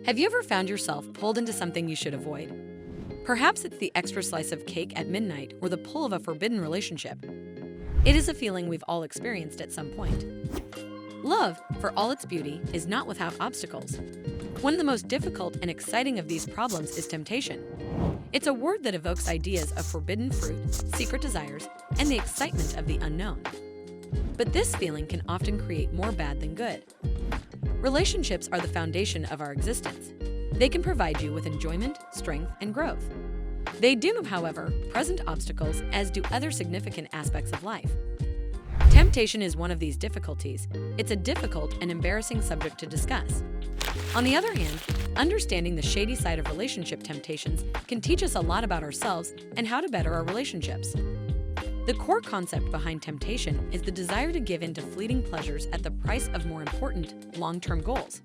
Have you ever found yourself pulled into something you should avoid? Perhaps it's the extra slice of cake at midnight or the pull of a forbidden relationship. It is a feeling we've all experienced at some point. Love, for all its beauty, is not without obstacles. One of the most difficult and exciting of these problems is temptation. It's a word that evokes ideas of forbidden fruit, secret desires, and the excitement of the unknown. But this feeling can often create more bad than good. Relationships are the foundation of our existence. They can provide you with enjoyment, strength, and growth. They do, however, present obstacles, as do other significant aspects of life. Temptation is one of these difficulties. It's a difficult and embarrassing subject to discuss. On the other hand, understanding the shady side of relationship temptations can teach us a lot about ourselves and how to better our relationships. The core concept behind temptation is the desire to give in to fleeting pleasures at the price of more important, long-term goals.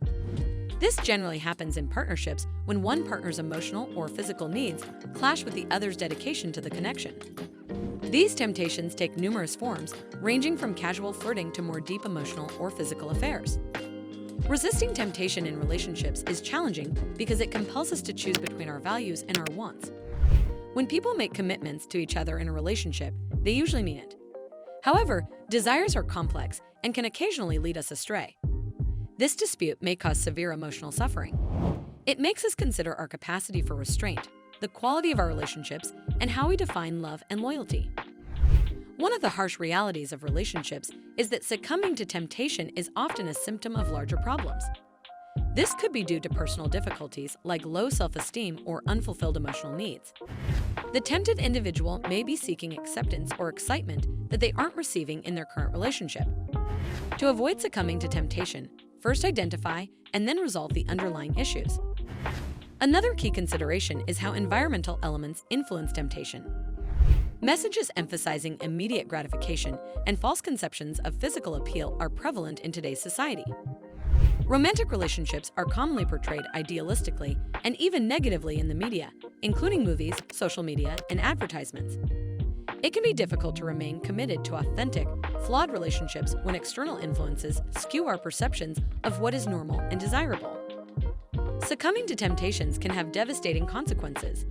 This generally happens in partnerships when one partner's emotional or physical needs clash with the other's dedication to the connection. These temptations take numerous forms, ranging from casual flirting to more deep emotional or physical affairs. Resisting temptation in relationships is challenging because it compels us to choose between our values and our wants. When people make commitments to each other in a relationship, they usually mean it. However, desires are complex and can occasionally lead us astray. This dispute may cause severe emotional suffering. It makes us consider our capacity for restraint, the quality of our relationships, and how we define love and loyalty. One of the harsh realities of relationships is that succumbing to temptation is often a symptom of larger problems. This could be due to personal difficulties like low self-esteem or unfulfilled emotional needs. The tempted individual may be seeking acceptance or excitement that they aren't receiving in their current relationship. To avoid succumbing to temptation, first identify and then resolve the underlying issues. Another key consideration is how environmental elements influence temptation. Messages emphasizing immediate gratification and false conceptions of physical appeal are prevalent in today's society. Romantic relationships are commonly portrayed idealistically and even negatively in the media, including movies, social media, and advertisements. It can be difficult to remain committed to authentic, flawed relationships when external influences skew our perceptions of what is normal and desirable. Succumbing to temptations can have devastating consequences.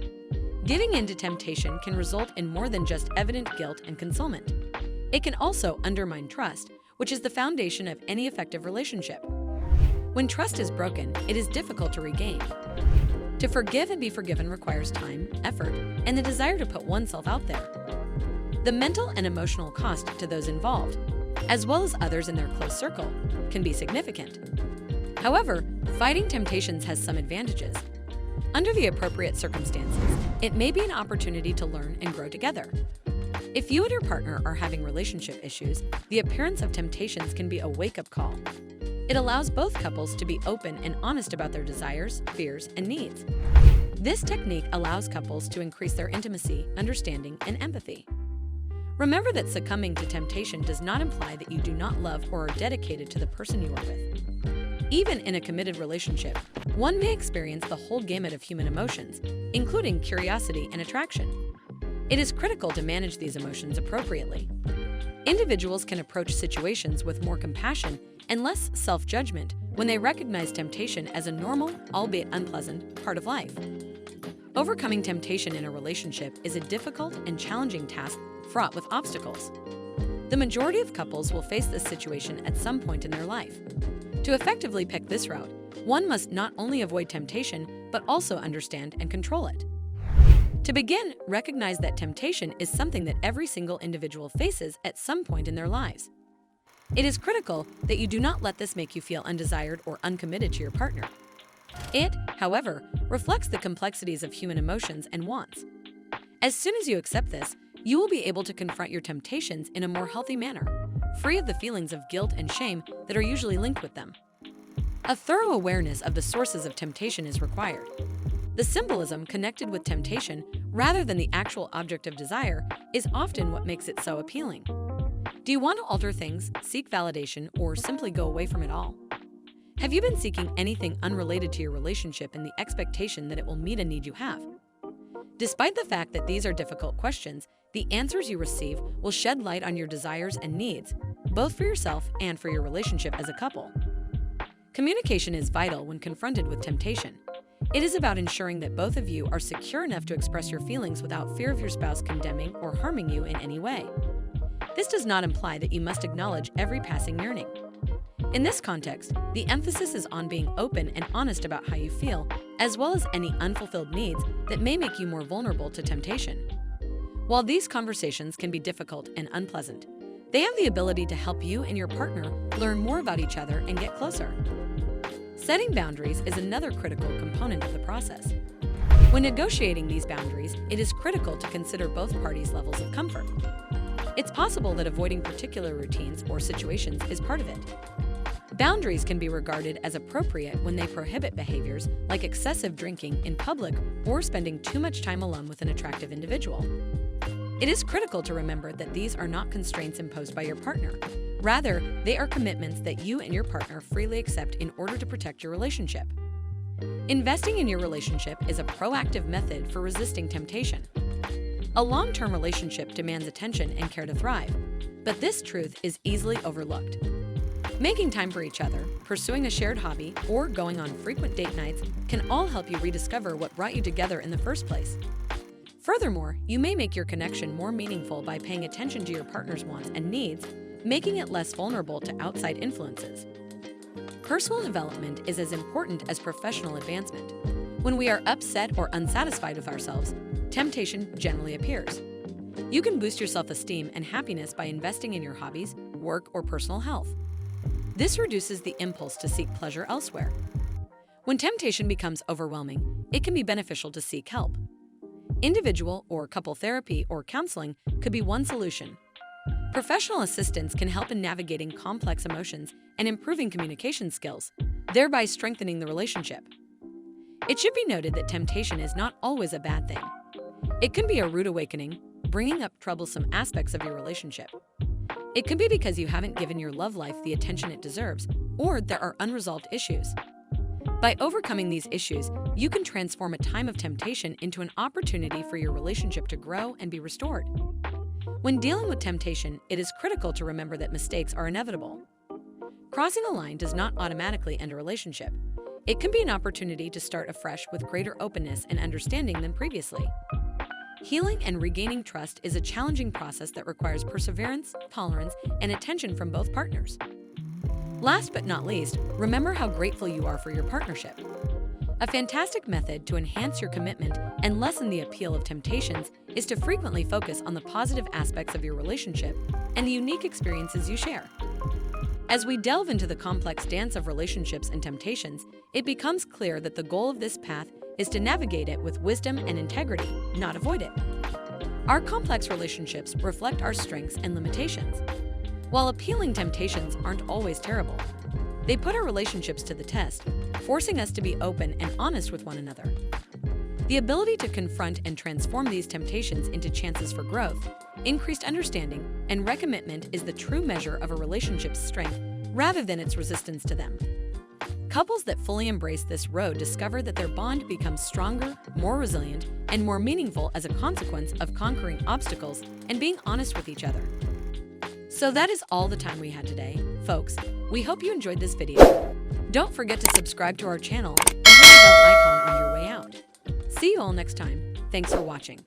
Giving in to temptation can result in more than just evident guilt and concealment. It can also undermine trust, which is the foundation of any effective relationship. When trust is broken, it is difficult to regain. To forgive and be forgiven requires time, effort, and the desire to put oneself out there. The mental and emotional cost to those involved, as well as others in their close circle, can be significant. However, fighting temptations has some advantages. Under the appropriate circumstances, it may be an opportunity to learn and grow together. If you and your partner are having relationship issues, the appearance of temptations can be a wake-up call. It allows both couples to be open and honest about their desires, fears, and needs. This technique allows couples to increase their intimacy, understanding, and empathy. Remember that succumbing to temptation does not imply that you do not love or are dedicated to the person you are with. Even in a committed relationship, one may experience the whole gamut of human emotions, including curiosity and attraction. It is critical to manage these emotions appropriately. Individuals can approach situations with more compassion and less self-judgment when they recognize temptation as a normal, albeit unpleasant, part of life. Overcoming temptation in a relationship is a difficult and challenging task fraught with obstacles. The majority of couples will face this situation at some point in their life. To effectively pick this route, one must not only avoid temptation, but also understand and control it. To begin, recognize that temptation is something that every single individual faces at some point in their lives. It is critical that you do not let this make you feel undesired or uncommitted to your partner. It, however, reflects the complexities of human emotions and wants. As soon as you accept this, you will be able to confront your temptations in a more healthy manner, free of the feelings of guilt and shame that are usually linked with them. A thorough awareness of the sources of temptation is required. The symbolism connected with temptation, rather than the actual object of desire, is often what makes it so appealing. Do you want to alter things, seek validation, or simply go away from it all? Have you been seeking anything unrelated to your relationship in the expectation that it will meet a need you have? Despite the fact that these are difficult questions, the answers you receive will shed light on your desires and needs, both for yourself and for your relationship as a couple. Communication is vital when confronted with temptation. It is about ensuring that both of you are secure enough to express your feelings without fear of your spouse condemning or harming you in any way. This does not imply that you must acknowledge every passing yearning. In this context, the emphasis is on being open and honest about how you feel, as well as any unfulfilled needs that may make you more vulnerable to temptation. While these conversations can be difficult and unpleasant, they have the ability to help you and your partner learn more about each other and get closer. Setting boundaries is another critical component of the process. When negotiating these boundaries, it is critical to consider both parties' levels of comfort. It's possible that avoiding particular routines or situations is part of it. Boundaries can be regarded as appropriate when they prohibit behaviors like excessive drinking in public or spending too much time alone with an attractive individual. It is critical to remember that these are not constraints imposed by your partner. Rather, they are commitments that you and your partner freely accept in order to protect your relationship. Investing in your relationship is a proactive method for resisting temptation. A long-term relationship demands attention and care to thrive, but this truth is easily overlooked. Making time for each other, pursuing a shared hobby, or going on frequent date nights can all help you rediscover what brought you together in the first place. Furthermore, you may make your connection more meaningful by paying attention to your partner's wants and needs, making it less vulnerable to outside influences. Personal development is as important as professional advancement. When we are upset or unsatisfied with ourselves, temptation generally appears. You can boost your self-esteem and happiness by investing in your hobbies, work, or personal health. This reduces the impulse to seek pleasure elsewhere. When temptation becomes overwhelming, it can be beneficial to seek help. Individual or couple therapy or counseling could be one solution. Professional assistance can help in navigating complex emotions and improving communication skills, thereby strengthening the relationship. It should be noted that temptation is not always a bad thing. It can be a rude awakening, bringing up troublesome aspects of your relationship. It could be because you haven't given your love life the attention it deserves, or there are unresolved issues. By overcoming these issues, you can transform a time of temptation into an opportunity for your relationship to grow and be restored. When dealing with temptation, it is critical to remember that mistakes are inevitable. Crossing a line does not automatically end a relationship. It can be an opportunity to start afresh with greater openness and understanding than previously. Healing and regaining trust is a challenging process that requires perseverance, tolerance, and attention from both partners. Last but not least, remember how grateful you are for your partnership. A fantastic method to enhance your commitment and lessen the appeal of temptations is to frequently focus on the positive aspects of your relationship and the unique experiences you share. As we delve into the complex dance of relationships and temptations, it becomes clear that the goal of this path is to navigate it with wisdom and integrity, not avoid it. Our complex relationships reflect our strengths and limitations. While appealing temptations aren't always terrible, they put our relationships to the test, forcing us to be open and honest with one another. The ability to confront and transform these temptations into chances for growth, increased understanding, and recommitment is the true measure of a relationship's strength rather than its resistance to them. Couples that fully embrace this road discover that their bond becomes stronger, more resilient, and more meaningful as a consequence of conquering obstacles and being honest with each other. So that is all the time we had today, folks. We hope you enjoyed this video. Don't forget to subscribe to our channel and hit the bell icon on your way out. See you all next time. Thanks for watching.